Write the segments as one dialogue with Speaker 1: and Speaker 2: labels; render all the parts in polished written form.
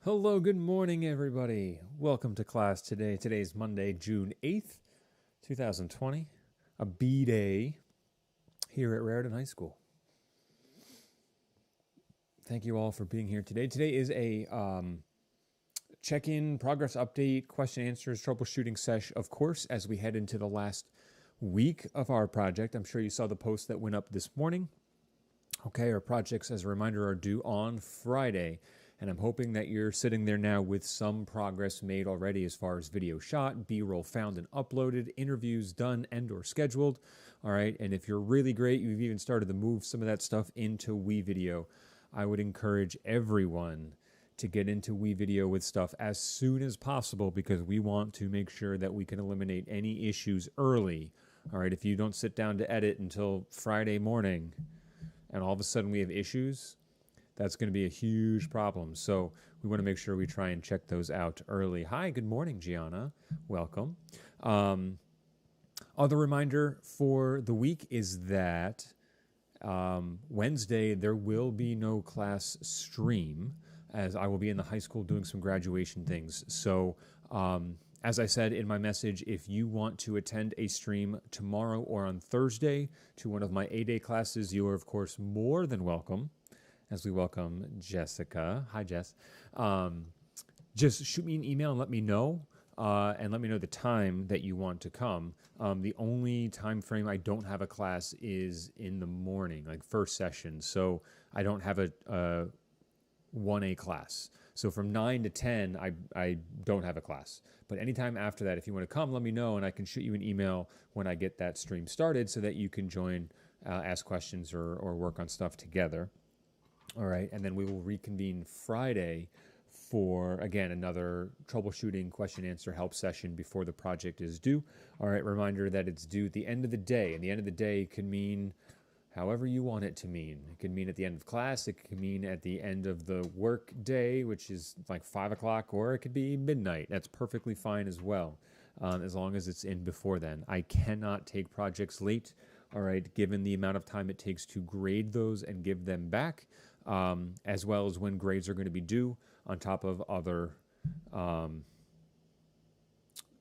Speaker 1: Hello, good morning, everybody. Welcome to class today. Today's Monday, June 8th, 2020, a B day here at Raritan High School. Thank you all for being here today. Today is a check-in, progress update, question answers, troubleshooting sesh, of course, as we head into the last week of our project. I'm sure you saw the post that went up this morning. Okay, our projects, as a reminder, are due on Friday. And I'm hoping that you're sitting there now with some progress made already as far as video shot, B-roll found and uploaded, interviews done and or scheduled. All right, and if you're really great, you've even started to move some of that stuff into WeVideo. I would encourage everyone to get into WeVideo with stuff as soon as possible because we want to make sure that we can eliminate any issues early. All right, if you don't sit down to edit until Friday morning and all of a sudden we have issues, that's going to be a huge problem. So we want to make sure we try and check those out early. Hi, good morning, Gianna. Welcome. Other reminder for the week is that Wednesday there will be no class stream as I will be in the high school doing some graduation things. So as I said in my message, if you want to attend a stream tomorrow or on Thursday to one of my A-Day classes, you are, of course, more than welcome. As we welcome Jessica. Hi, Jess. Just shoot me an email and let me know, the time that you want to come. The only time frame I don't have a class is in the morning, like first session. So I don't have a 1A class. So from 9 to 10, I don't have a class. But anytime after that, if you want to come, let me know, and I can shoot you an email when I get that stream started so that you can join, ask questions, or work on stuff together. All right, and then we will reconvene Friday for, again, another troubleshooting question-answer help session before the project is due. All right, reminder that it's due at the end of the day, and the end of the day can mean however you want it to mean. It can mean at the end of class, it can mean at the end of the work day, which is like 5 o'clock, or it could be midnight. That's perfectly fine as well, as long as it's in before then. I cannot take projects late, all right, given the amount of time it takes to grade those and give them back. As well as when grades are going to be due on top of other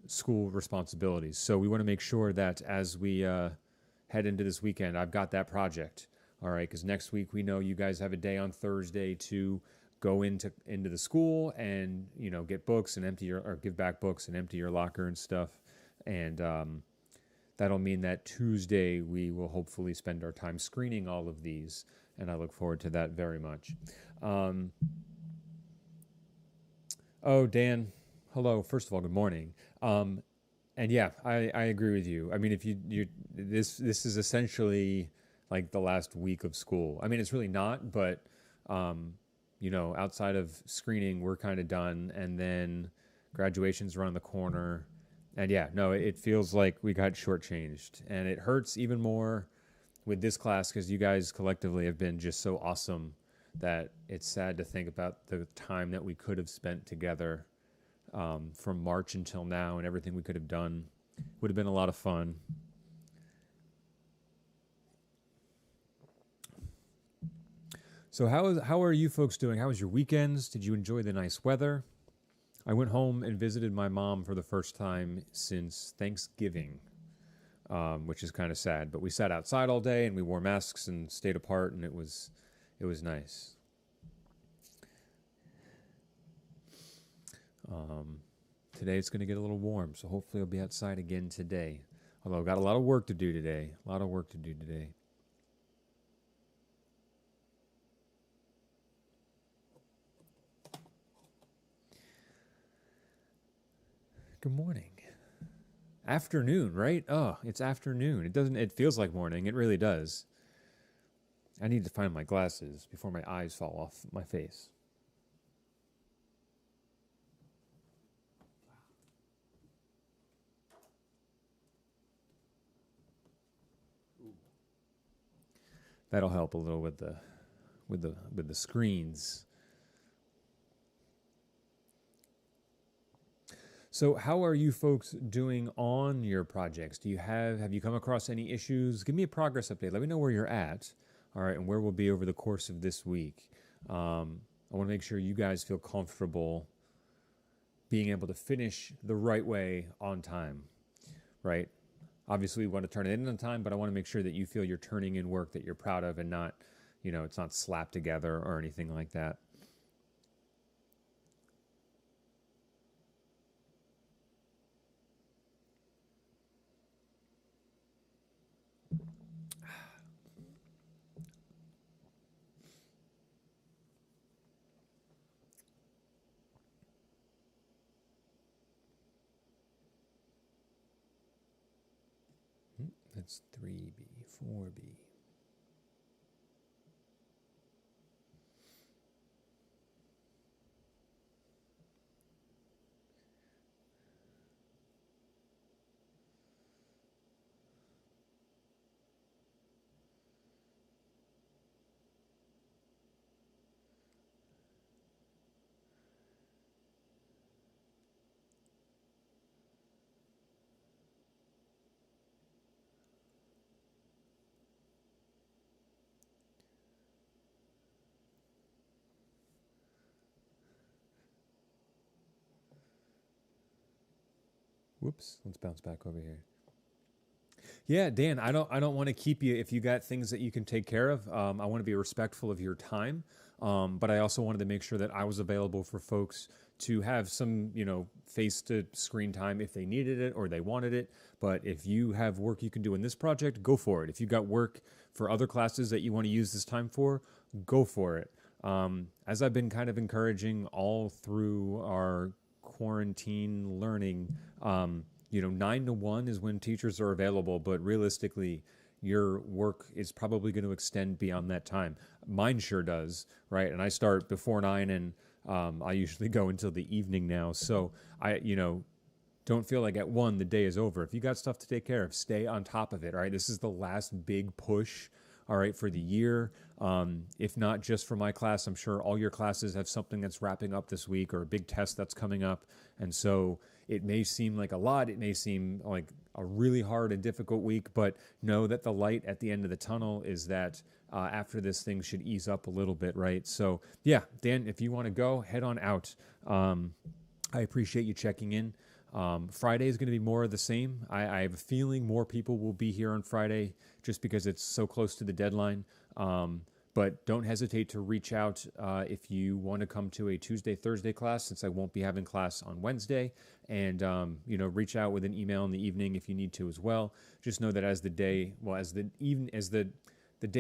Speaker 1: school responsibilities. So we want to make sure that as we head into this weekend, I've got that project, all right, because next week we know you guys have a day on Thursday to go into the school and, you know, get books and give back books and empty your locker and stuff. And that'll mean that Tuesday we will hopefully spend our time screening all of these. And I look forward to that very much. Oh, Dan, hello. First of all, good morning. And yeah, I agree with you. I mean, if this is essentially like the last week of school. I mean, it's really not, but you know, outside of screening, we're kind of done, and then graduation's around the corner. And yeah, no, it feels like we got shortchanged, and it hurts even more with this class because you guys collectively have been just so awesome that it's sad to think about the time that we could have spent together from March until now, and everything we could have done. Would have been a lot of fun. So how are you folks doing? How was your weekends? Did you enjoy the nice weather? I went home and visited my mom for the first time since Thanksgiving. Which is kind of sad, but we sat outside all day and we wore masks and stayed apart, and it was nice. Today it's going to get a little warm, so hopefully I'll be outside again today. Although I've got a lot of work to do today. Good morning. Afternoon, right? Oh, it's afternoon. It feels like morning. It really does. I need to find my glasses before my eyes fall off my face. That'll help a little with the screens. So, how are you folks doing on your projects? Have you come across any issues? Give me a progress update. Let me know where you're at, all right, and where we'll be over the course of this week. I want to make sure you guys feel comfortable being able to finish the right way on time, right? Obviously, we want to turn it in on time, but I want to make sure that you feel you're turning in work that you're proud of and not, it's not slapped together or anything like that. That's 3B, 4B. Whoops, let's bounce back over here. Yeah, Dan, I don't want to keep you if you got things that you can take care of. I want to be respectful of your time, but I also wanted to make sure that I was available for folks to have some, face to screen time if they needed it or they wanted it. But if you have work you can do in this project, go for it. If you got work for other classes that you want to use this time for, go for it. As I've been kind of encouraging all through our quarantine learning, 9 to 1 is when teachers are available, but realistically, your work is probably going to extend beyond that time. Mine sure does, right? And I start before 9 and I usually go until the evening now. So don't feel like at 1 the day is over. If you got stuff to take care of, stay on top of it, all right? This is the last big push, all right, for the year. If not just for my class, I'm sure all your classes have something that's wrapping up this week or a big test that's coming up. And so it may seem like a lot. It may seem like a really hard and difficult week, but know that the light at the end of the tunnel is that after this thing should ease up a little bit, right? So yeah, Dan, if you want to go, head on out. I appreciate you checking in. Friday is going to be more of the same. I have a feeling more people will be here on Friday just because it's so close to the deadline. But don't hesitate to reach out if you want to come to a Tuesday, Thursday class, since I won't be having class on Wednesday. And reach out with an email in the evening if you need to as well. Just know that as the day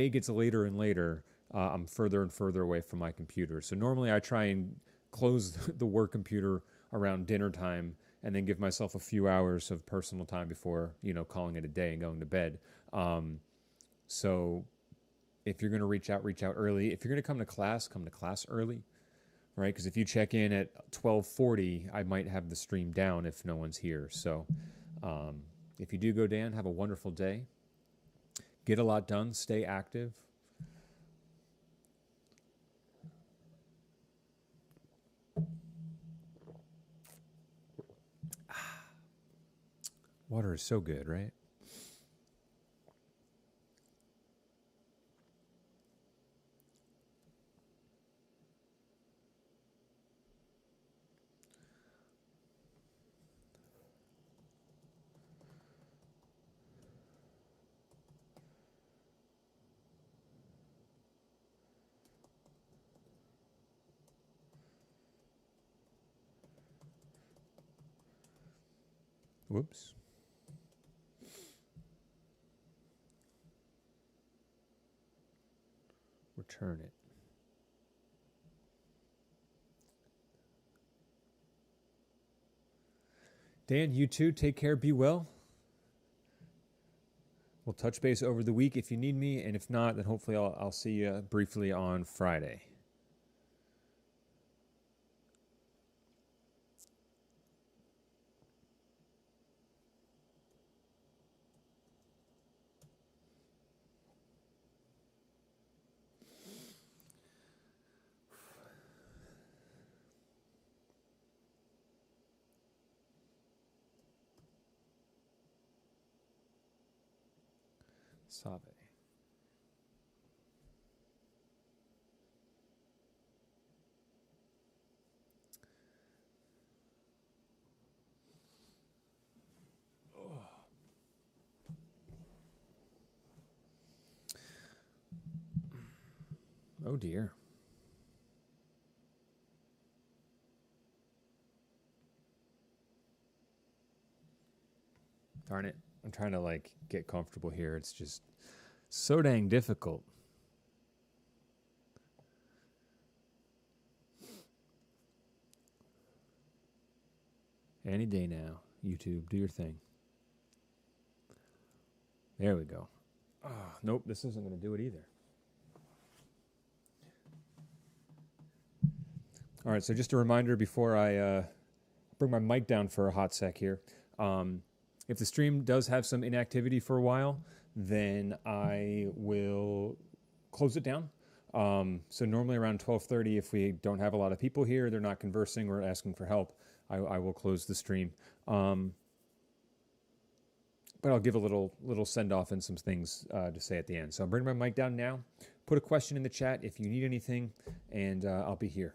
Speaker 1: gets later and later, I'm further and further away from my computer. So normally I try and close the work computer around dinner time and then give myself a few hours of personal time before, calling it a day and going to bed. So if you're going to reach out early. If you're going to come to class early, right? Because if you check in at 12:40, I might have the stream down if no one's here. So if you do go, Dan, have a wonderful day. Get a lot done. Stay active. Water is so good, right? Whoops. Return it. Dan, you too. Take care. Be well. We'll touch base over the week if you need me, and if not, then hopefully I'll see you briefly on Friday. Save. Oh dear. Darn it. I'm trying to like get comfortable here. It's just so dang difficult. Any day now. YouTube, do your thing. There we go. Oh, nope, this isn't going to do it either. All right, so just a reminder before I bring my mic down for a hot sec here. If the stream does have some inactivity for a while, then I will close it down. So normally around 12:30, if we don't have a lot of people here, they're not conversing or asking for help, I will close the stream. But I'll give a little send off and some things to say at the end. So I'm bringing my mic down now. Put a question in the chat if you need anything, and I'll be here.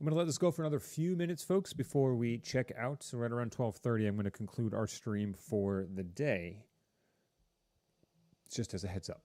Speaker 1: I'm going to let this go for another few minutes, folks, before we check out. So right around 12:30, I'm going to conclude our stream for the day. Just as a heads up.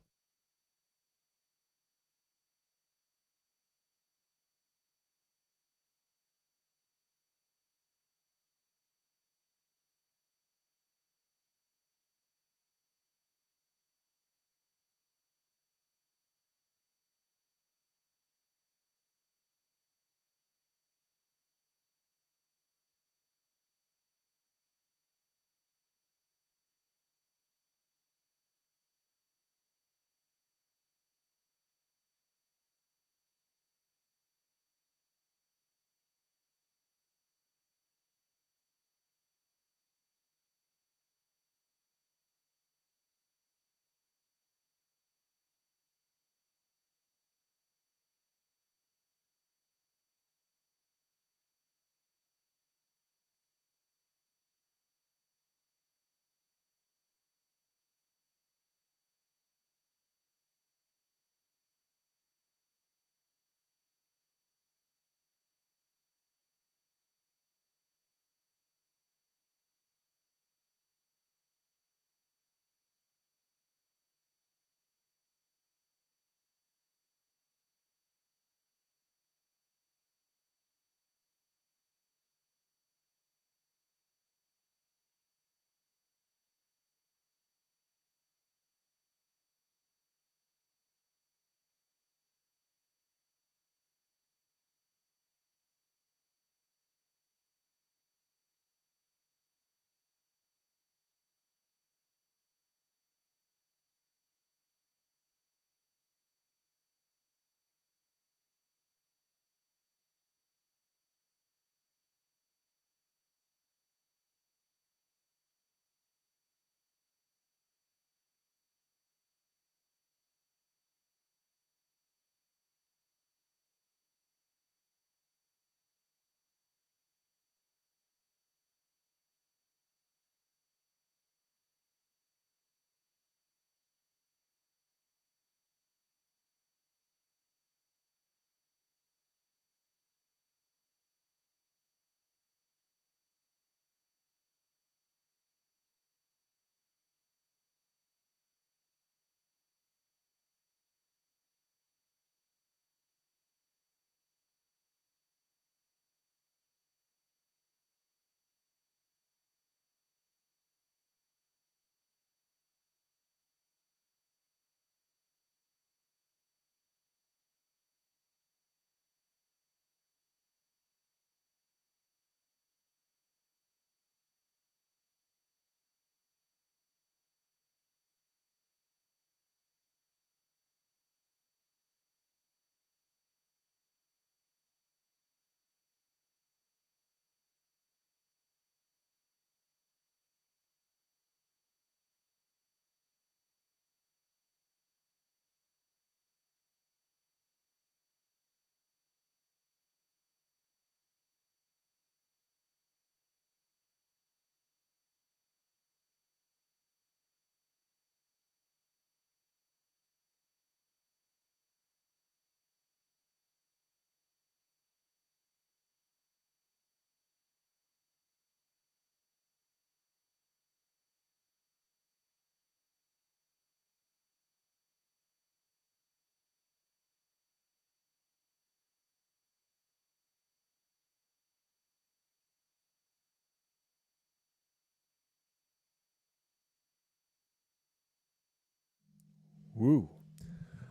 Speaker 1: Woo.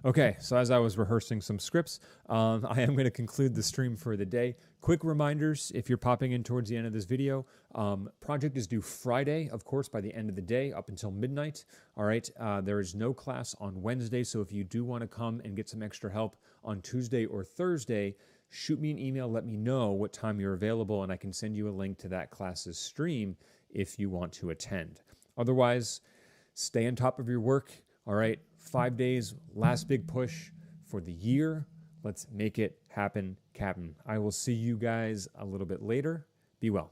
Speaker 1: Okay, so as I was rehearsing some scripts, I am going to conclude the stream for the day. Quick reminders, if you're popping in towards the end of this video, project is due Friday, of course, by the end of the day, up until midnight. All right, there is no class on Wednesday, so if you do want to come and get some extra help on Tuesday or Thursday, shoot me an email, let me know what time you're available, and I can send you a link to that class's stream if you want to attend. Otherwise, stay on top of your work. All right, 5 days, last big push for the year. Let's make it happen, Captain. I will see you guys a little bit later. Be well.